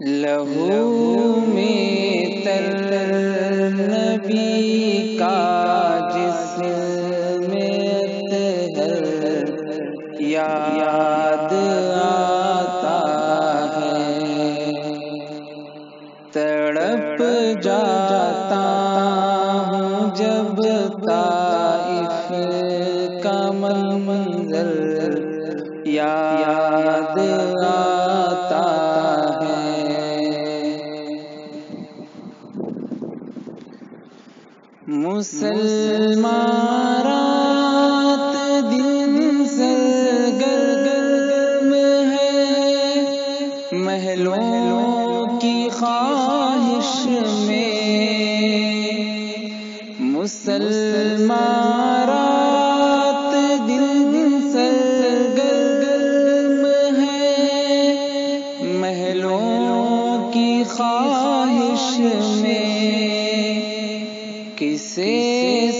لہو میں تر نبی کا جسم میں اطہر یاد آتا ہے، تڑپ جاتا ہوں جب طائف کا منظر یاد آتا ہے۔ مسلمان رات دن سرگرم ہے، محلوں کی خواہش میں۔ مسلمان رات دن سرگرم ہے، محلوں کی خواہش میں۔ کسے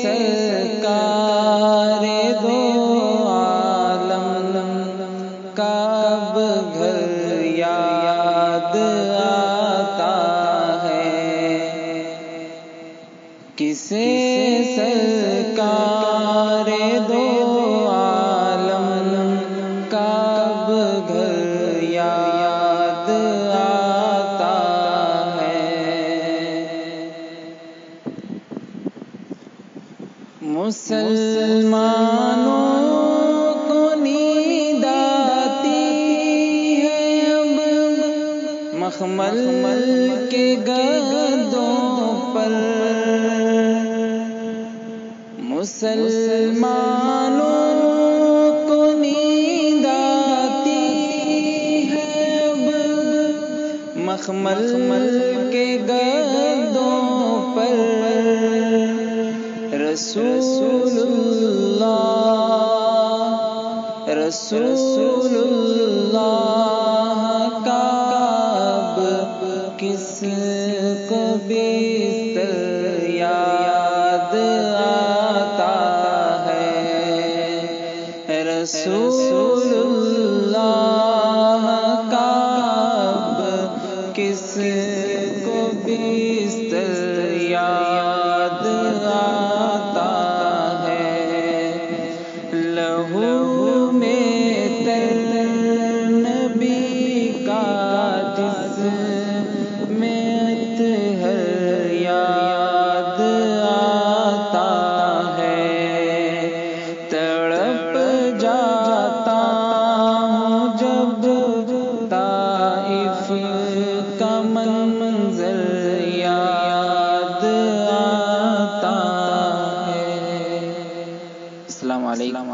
سرکار دو عالم کا اب گھر یاد آتا ہے، کسے سرکار دو عالم کا اب گھر یاد آتا ہے۔ مسلمانوں کو نیند آتی ہے اب مخمل کے گدوں پر۔ مسلمانوں کو نیند آتی ہے اب مخمل کے گدوں پر۔ رسول اللہ کا اب کس کو بستر یاد آتا ہے۔ رسول اللہ کا اب کس کو بستر یاد آتا ہے۔ لہو میں تر نبی کا جسم میں اطہر یاد آتا ہے، تڑپ جاتا ہوں جب طائف کا منظر یاد آتا ہے۔ السلام علیکم۔